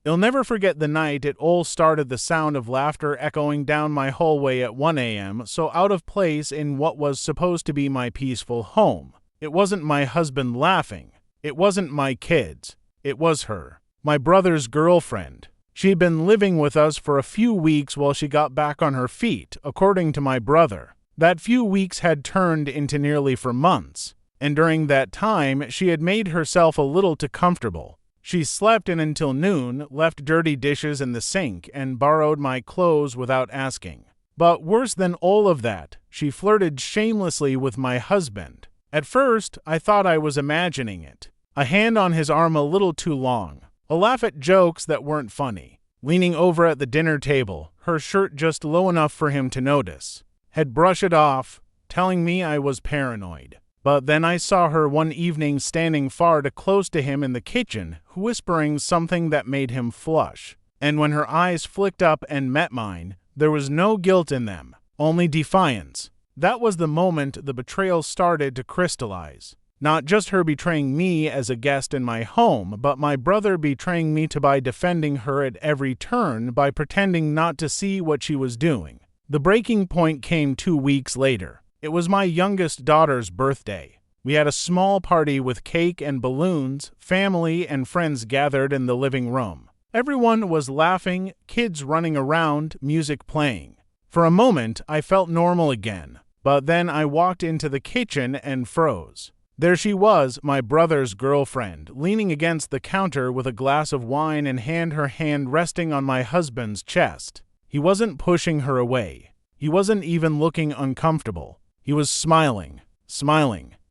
I'll never forget the night it all started, the sound of laughter echoing down my hallway at 1 a.m., so out of place in what was supposed to be my peaceful home. It wasn't my husband laughing. It wasn't my kids. It was her, my brother's girlfriend. She'd been living with us for a few weeks while she got back on her feet, according to my brother. That few weeks had turned into nearly 4 months, and during that time she had made herself a little too comfortable. She slept in until noon, left dirty dishes in the sink, and borrowed my clothes without asking. But worse than all of that, she flirted shamelessly with my husband. At first, I thought I was imagining it. A hand on his arm a little too long. A laugh at jokes that weren't funny. Leaning over at the dinner table, her shirt just low enough for him to notice. Had brushed it off, telling me I was paranoid. But then I saw her one evening standing far too close to him in the kitchen, whispering something that made him flush. And when her eyes flicked up and met mine, there was no guilt in them, only defiance. That was the moment the betrayal started to crystallize. Not just her betraying me as a guest in my home, but my brother betraying me by defending her at every turn, by pretending not to see what she was doing. The breaking point came 2 weeks later. It was my youngest daughter's birthday. We had a small party with cake and balloons, family and friends gathered in the living room. Everyone was laughing, kids running around, music playing. For a moment, I felt normal again, but then I walked into the kitchen and froze. There she was, my brother's girlfriend, leaning against the counter with a glass of wine in hand, her hand resting on my husband's chest. He wasn't pushing her away. He wasn't even looking uncomfortable. He was smiling.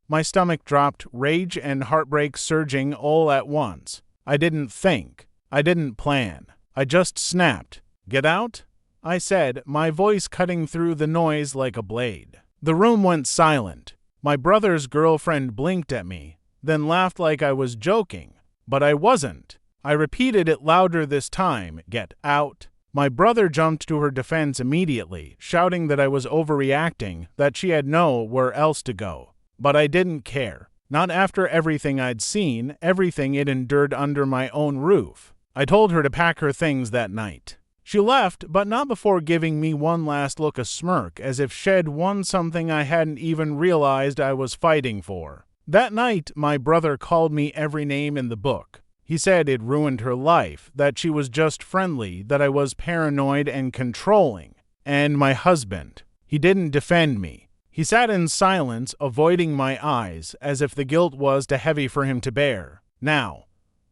My stomach dropped, rage and heartbreak surging all at once. I didn't think. I didn't plan. I just snapped. "Get out?" I said, my voice cutting through the noise like a blade. The room went silent. My brother's girlfriend blinked at me, then laughed like I was joking. But I wasn't. I repeated it louder this time, "Get out." My brother jumped to her defense immediately, shouting that I was overreacting, that she had nowhere else to go. But I didn't care. Not after everything I'd seen, everything it endured under my own roof. I told her to pack her things that night. She left, but not before giving me one last look, a smirk, as if she'd won something I hadn't even realized I was fighting for. That night, my brother called me every name in the book. He said it ruined her life, that she was just friendly, that I was paranoid and controlling. And my husband. He didn't defend me. He sat in silence, avoiding my eyes, as if the guilt was too heavy for him to bear. Now,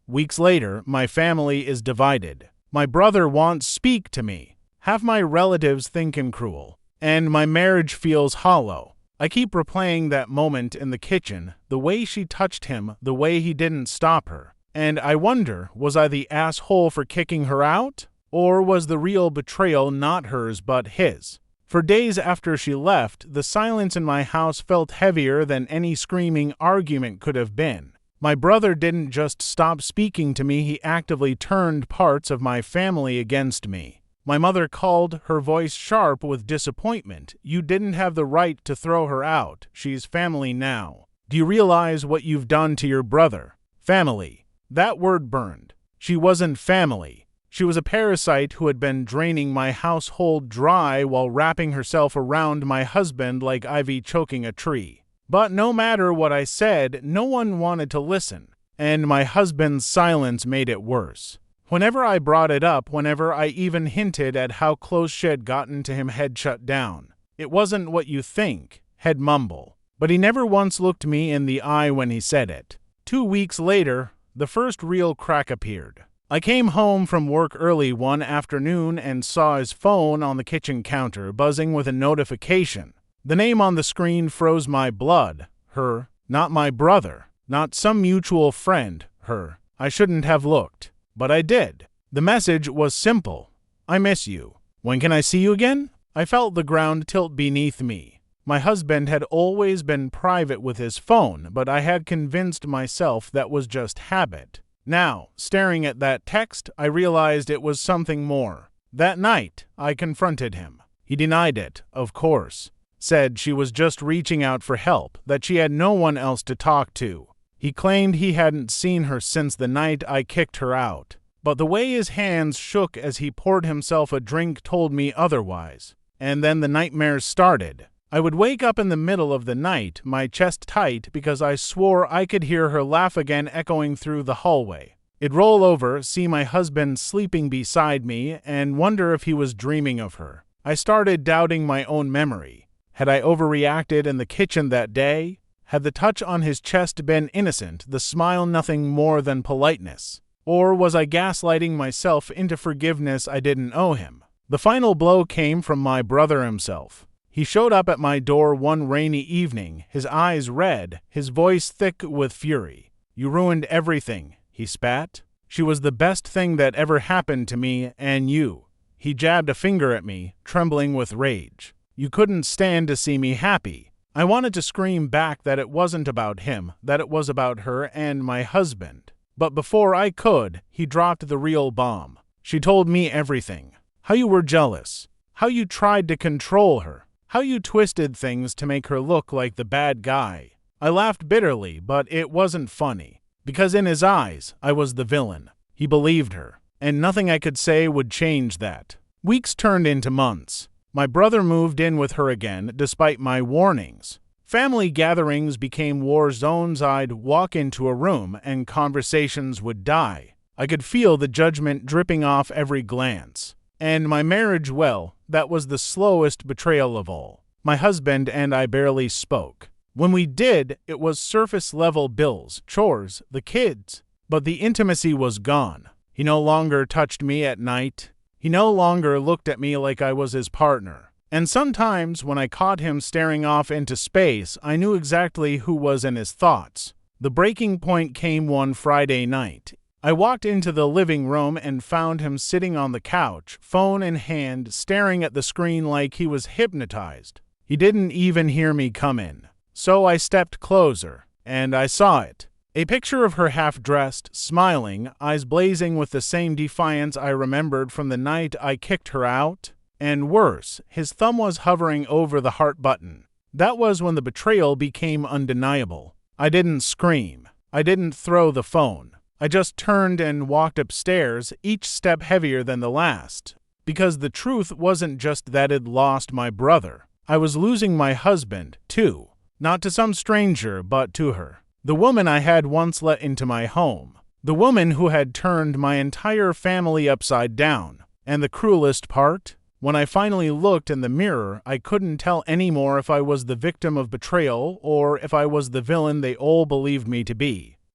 weeks later, my family is divided. My brother won't speak to me. Half my relatives think him cruel. And my marriage feels hollow. I keep replaying that moment in the kitchen, the way she touched him, the way he didn't stop her. And I wonder, was I the asshole for kicking her out? Or was the real betrayal not hers but his? For days after she left, the silence in my house felt heavier than any screaming argument could have been. My brother didn't just stop speaking to me, he actively turned parts of my family against me. My mother called, her voice sharp with disappointment. "You didn't have the right to throw her out. She's family now. Do you realize what you've done to your brother?" Family. That word burned. She wasn't family. She was a parasite who had been draining my household dry while wrapping herself around my husband like ivy choking a tree. But no matter what I said, no one wanted to listen, and my husband's silence made it worse. Whenever I brought it up, whenever I even hinted at how close she had gotten to him, he'd shut down. "It wasn't what you think," he'd mumble. But he never once looked me in the eye when he said it. 2 weeks later, the first real crack appeared. I came home from work early one afternoon and saw his phone on the kitchen counter buzzing with a notification. The name on the screen froze my blood. Her, not my brother, not some mutual friend, her. I shouldn't have looked, but I did. The message was simple. "I miss you. When can I see you again?" I felt the ground tilt beneath me. My husband had always been private with his phone, but I had convinced myself that was just habit. Now, staring at that text, I realized it was something more. That night, I confronted him. He denied it, of course. Said she was just reaching out for help, that she had no one else to talk to. He claimed he hadn't seen her since the night I kicked her out. but the way his hands shook as he poured himself a drink told me otherwise. And then the nightmares started. I would wake up in the middle of the night, my chest tight, because I swore I could hear her laugh again echoing through the hallway. I'd roll over, see my husband sleeping beside me, and wonder if he was dreaming of her. I started doubting my own memory. Had I overreacted in the kitchen that day? Had the touch on his chest been innocent, the smile nothing more than politeness? Or was I gaslighting myself into forgiveness I didn't owe him? The final blow came from my brother himself. He showed up at my door one rainy evening, his eyes red, his voice thick with fury. "You ruined everything," he spat. "She was the best thing that ever happened to me and you." He jabbed a finger at me, trembling with rage. "You couldn't stand to see me happy." I wanted to scream back that it wasn't about him, that it was about her and my husband. But before I could, he dropped the real bomb. "She told me everything. How you were jealous. How you tried to control her. How you twisted things to make her look like the bad guy." I laughed bitterly, but it wasn't funny. Because in his eyes, I was the villain. He believed her, and nothing I could say would change that. Weeks turned into months. My brother moved in with her again, despite my warnings. Family gatherings became war zones. I'd walk into a room, and conversations would die. I could feel the judgment dripping off every glance. And my marriage, well, that was the slowest betrayal of all. My husband and I barely spoke. When we did, it was surface-level bills, chores, the kids. But the intimacy was gone. He no longer touched me at night. He no longer looked at me like I was his partner. And sometimes, when I caught him staring off into space, I knew exactly who was in his thoughts. The breaking point came one Friday night. I walked into the living room and found him sitting on the couch, phone in hand, staring at the screen like he was hypnotized. He didn't even hear me come in. So I stepped closer, and I saw it. A picture of her half-dressed, smiling, eyes blazing with the same defiance I remembered from the night I kicked her out. And worse, his thumb was hovering over the heart button. That was when the betrayal became undeniable. I didn't scream. I didn't throw the phone. I just turned and walked upstairs, each step heavier than the last. Because the truth wasn't just that I'd lost my brother. I was losing my husband, too. Not to some stranger, but to her. The woman I had once let into my home. The woman who had turned my entire family upside down. And the cruelest part? When I finally looked in the mirror, I couldn't tell anymore if I was the victim of betrayal or if I was the villain they all believed me to be.